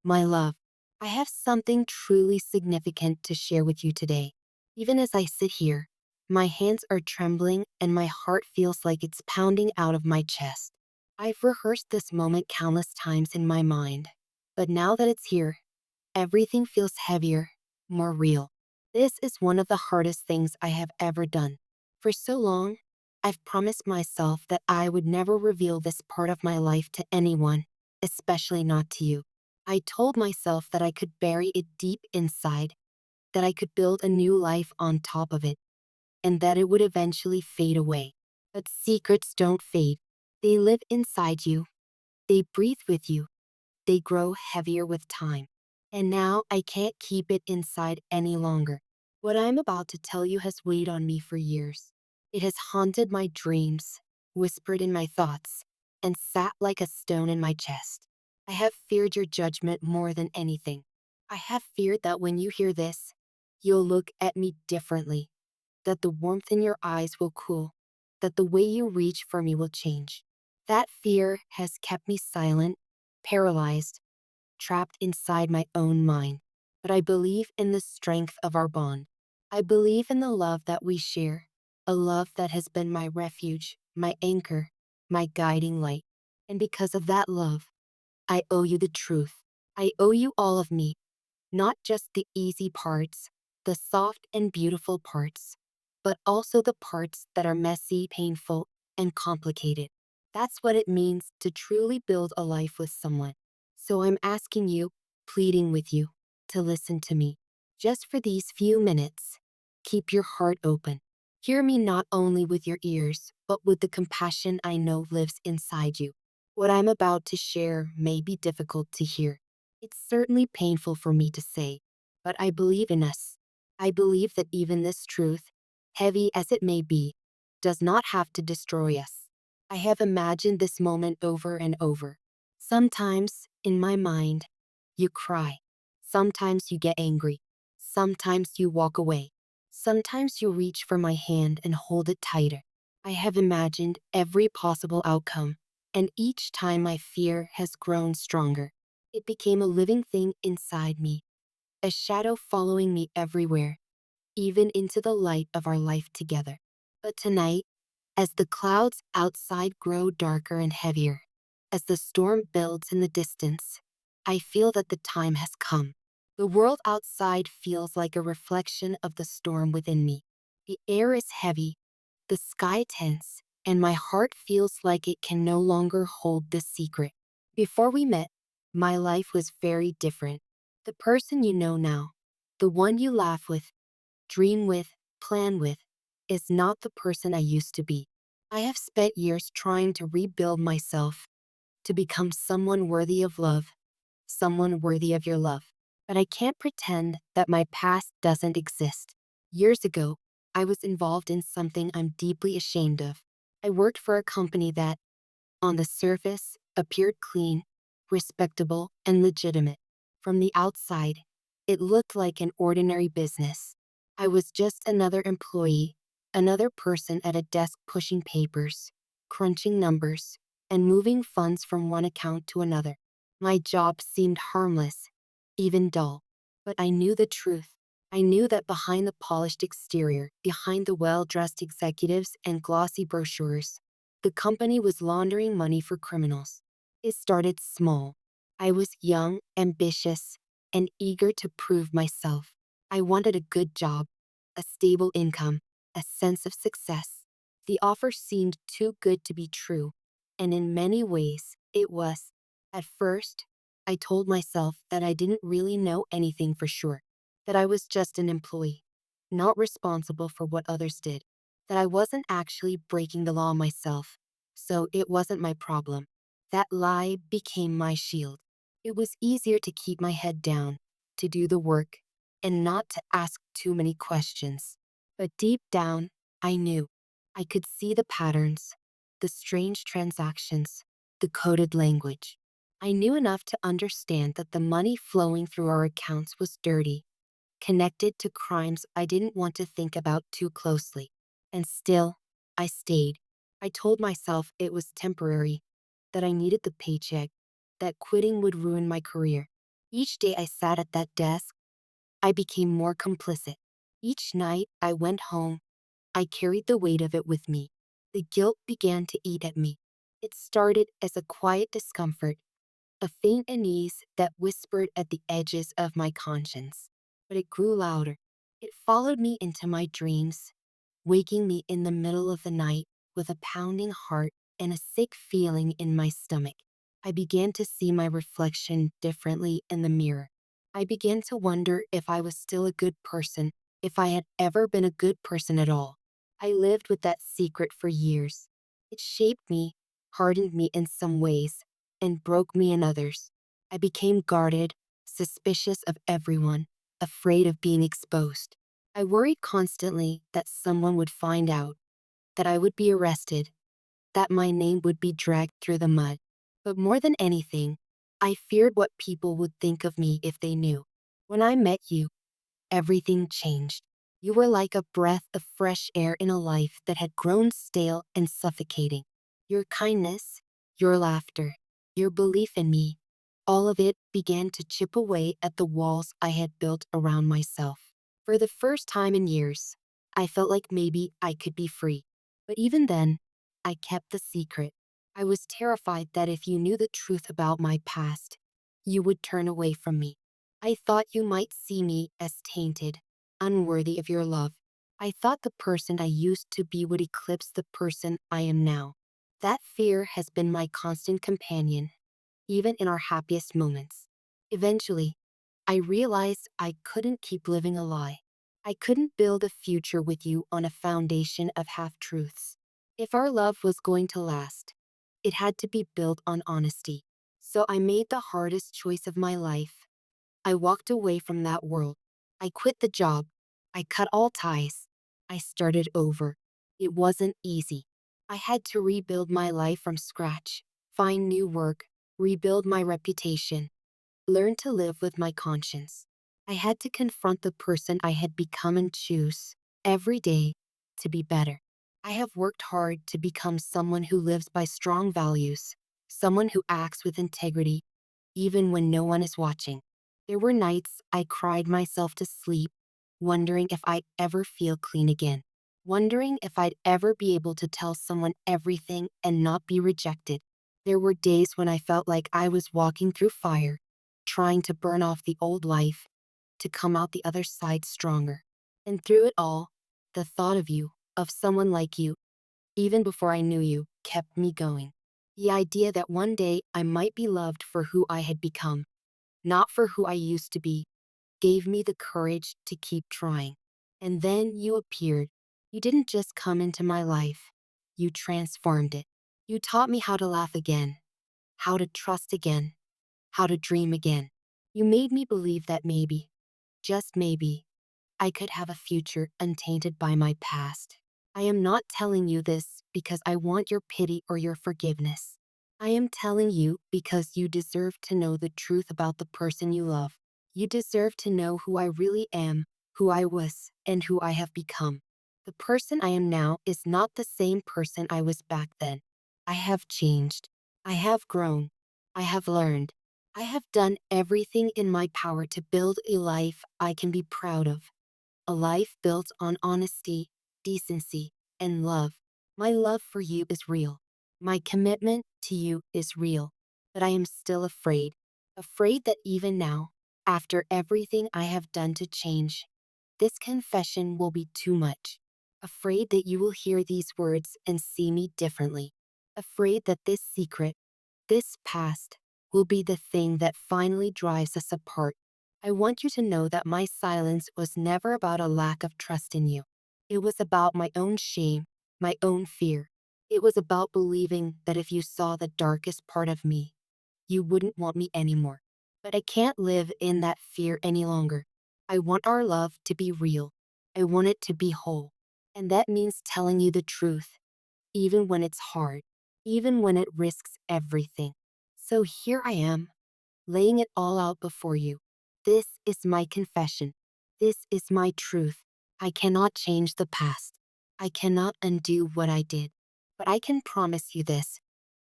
My love, I have something truly significant to share with you today. Even as I sit here, my hands are trembling and my heart feels like it's pounding out of my chest. I've rehearsed this moment countless times in my mind, but now that it's here, everything feels heavier, more real. This is one of the hardest things I have ever done. For so long, I've promised myself that I would never reveal this part of my life to anyone, especially not to you. I told myself that I could bury it deep inside, that I could build a new life on top of it, and that it would eventually fade away. But secrets don't fade. They live inside you, they breathe with you, they grow heavier with time. And now I can't keep it inside any longer. What I'm about to tell you has weighed on me for years. It has haunted my dreams, whispered in my thoughts, and sat like a stone in my chest. I have feared your judgment more than anything. I have feared that when you hear this, you'll look at me differently, that the warmth in your eyes will cool, that the way you reach for me will change. That fear has kept me silent, paralyzed, trapped inside my own mind. But I believe in the strength of our bond. I believe in the love that we share, a love that has been my refuge, my anchor, my guiding light. And because of that love, I owe you the truth. I owe you all of me, not just the easy parts, the soft and beautiful parts, but also the parts that are messy, painful, and complicated. That's what it means to truly build a life with someone. So I'm asking you, pleading with you, to listen to me. Just for these few minutes, keep your heart open. Hear me not only with your ears, but with the compassion I know lives inside you. What I'm about to share may be difficult to hear. It's certainly painful for me to say, but I believe in us. I believe that even this truth, heavy as it may be, does not have to destroy us. I have imagined this moment over and over. Sometimes, in my mind, you cry. Sometimes you get angry. Sometimes you walk away. Sometimes you reach for my hand and hold it tighter. I have imagined every possible outcome, and each time my fear has grown stronger. It became a living thing inside me, a shadow following me everywhere, even into the light of our life together. But tonight, as the clouds outside grow darker and heavier, as the storm builds in the distance, I feel that the time has come. The world outside feels like a reflection of the storm within me. The air is heavy, the sky tense, and my heart feels like it can no longer hold this secret. Before we met, my life was very different. The person you know now, the one you laugh with, dream with, plan with, is not the person I used to be. I have spent years trying to rebuild myself, to become someone worthy of love, someone worthy of your love. But I can't pretend that my past doesn't exist. Years ago, I was involved in something I'm deeply ashamed of. I worked for a company that, on the surface, appeared clean, respectable, and legitimate. From the outside, it looked like an ordinary business. I was just another employee, another person at a desk pushing papers, crunching numbers, and moving funds from one account to another. My job seemed harmless, even dull. But I knew the truth. I knew that behind the polished exterior, behind the well-dressed executives and glossy brochures, the company was laundering money for criminals. It started small. I was young, ambitious, and eager to prove myself. I wanted a good job, a stable income, a sense of success. The offer seemed too good to be true, and in many ways, it was. At first, I told myself that I didn't really know anything for sure, that I was just an employee, not responsible for what others did, that I wasn't actually breaking the law myself, so it wasn't my problem. That lie became my shield. It was easier to keep my head down, to do the work, and not to ask too many questions. But deep down, I knew. I could see the patterns, the strange transactions, the coded language. I knew enough to understand that the money flowing through our accounts was dirty, connected to crimes I didn't want to think about too closely. And still, I stayed. I told myself it was temporary, that I needed the paycheck, that quitting would ruin my career. Each day I sat at that desk, I became more complicit. Each night I went home, I carried the weight of it with me. The guilt began to eat at me. It started as a quiet discomfort, a faint unease that whispered at the edges of my conscience. But it grew louder. It followed me into my dreams, waking me in the middle of the night with a pounding heart and a sick feeling in my stomach. I began to see my reflection differently in the mirror. I began to wonder if I was still a good person, if I had ever been a good person at all. I lived with that secret for years. It shaped me, hardened me in some ways, and broke me in others. I became guarded, suspicious of everyone, afraid of being exposed. I worried constantly that someone would find out, that I would be arrested, that my name would be dragged through the mud. But more than anything, I feared what people would think of me if they knew. When I met you, everything changed. You were like a breath of fresh air in a life that had grown stale and suffocating. Your kindness, your laughter, your belief in me, all of it began to chip away at the walls I had built around myself. For the first time in years, I felt like maybe I could be free. But even then, I kept the secret. I was terrified that if you knew the truth about my past, you would turn away from me. I thought you might see me as tainted, unworthy of your love. I thought the person I used to be would eclipse the person I am now. That fear has been my constant companion, even in our happiest moments. Eventually, I realized I couldn't keep living a lie. I couldn't build a future with you on a foundation of half-truths. If our love was going to last, it had to be built on honesty. So I made the hardest choice of my life. I walked away from that world. I quit the job. I cut all ties. I started over. It wasn't easy. I had to rebuild my life from scratch, find new work, rebuild my reputation, learn to live with my conscience. I had to confront the person I had become and choose, every day, to be better. I have worked hard to become someone who lives by strong values, someone who acts with integrity, even when no one is watching. There were nights I cried myself to sleep, wondering if I'd ever feel clean again, wondering if I'd ever be able to tell someone everything and not be rejected. There were days when I felt like I was walking through fire, trying to burn off the old life, to come out the other side stronger. And through it all, the thought of you, of someone like you, even before I knew you, kept me going. The idea that one day I might be loved for who I had become, not for who I used to be, gave me the courage to keep trying. And then you appeared. You didn't just come into my life, you transformed it. You taught me how to laugh again, how to trust again, how to dream again. You made me believe that maybe, just maybe, I could have a future untainted by my past. I am not telling you this because I want your pity or your forgiveness. I am telling you because you deserve to know the truth about the person you love. You deserve to know who I really am, who I was, and who I have become. The person I am now is not the same person I was back then. I have changed. I have grown. I have learned. I have done everything in my power to build a life I can be proud of. A life built on honesty, decency, and love. My love for you is real. My commitment to you is real. But I am still afraid. Afraid that even now, after everything I have done to change, this confession will be too much. Afraid that you will hear these words and see me differently. Afraid that this secret, this past, will be the thing that finally drives us apart. I want you to know that my silence was never about a lack of trust in you. It was about my own shame, my own fear. It was about believing that if you saw the darkest part of me, you wouldn't want me anymore. But I can't live in that fear any longer. I want our love to be real. I want it to be whole. And that means telling you the truth, even when it's hard, even when it risks everything. So here I am, laying it all out before you. This is my confession. This is my truth. I cannot change the past. I cannot undo what I did. But I can promise you this.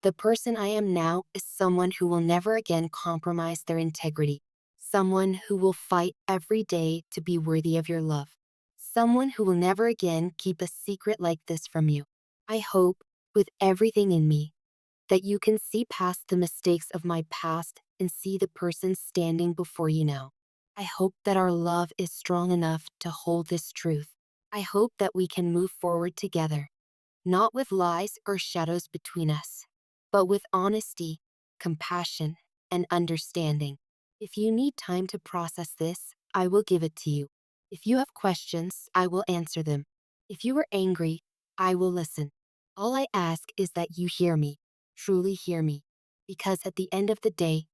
The person I am now is someone who will never again compromise their integrity. someone who will fight every day to be worthy of your love, someone who will never again keep a secret like this from you. I hope, with everything in me, that you can see past the mistakes of my past and see the person standing before you now. I hope that our love is strong enough to hold this truth. I hope that we can move forward together, not with lies or shadows between us, but with honesty, compassion, and understanding. If you need time to process this, I will give it to you. If you have questions, I will answer them. If you are angry, I will listen. All I ask is that you hear me, truly hear me, because at the end of the day,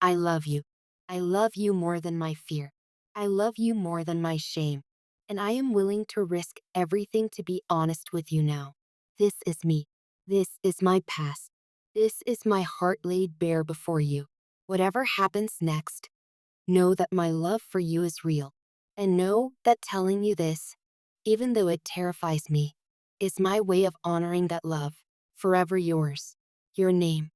I love you. I love you more than my fear. I love you more than my shame. And I am willing to risk everything to be honest with you now. This is me. This is my past. This is my heart laid bare before you. Whatever happens next, know that my love for you is real. And know that telling you this, even though it terrifies me, is my way of honoring that love. Forever yours. Your name.